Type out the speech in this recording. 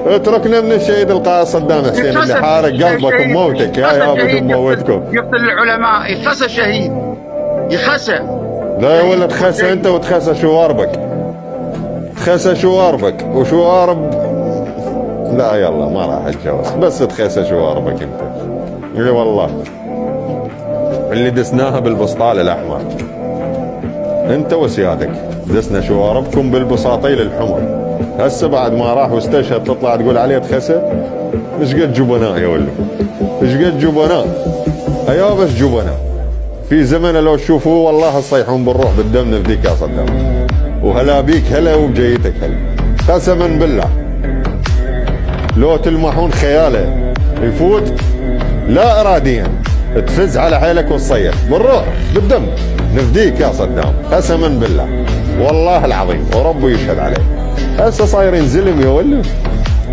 اتركنا من الشهيد القائد صدام حسين اللي حارق قلبك وموتك يا بموتكم. يقتل العلماء، يخسى شهيد، يخسى. لا يا ولد خسى انت وتخسى شواربك، تخسى شواربك وشوارب. لا يلا ما راح اتجوز، بس تخسى شواربك انت. اي والله اللي دسناها بالبسطال الاحمر انت وسيادك، دسنا شواربكم بالبساطيل الحمر. هسه بعد ما راح واستشهد تطلع تقول عليه تخسى؟ ايش قد جبناء يا ولد، ايش قد جبناء، ايا بس جبناء. في زمن لو تشوفوه والله تصيحون بالروح بالدم نفديك يا صدام، وهلا بيك هلا وبجيتك هلا، قسما بالله لو تلمحون خياله يفوت لا اراديا تفز على حيلك وتصيح بالروح بالدم نفديك يا صدام، قسما بالله والله العظيم وربي يشهد عليه. هسه صايرين زلم يا ولد.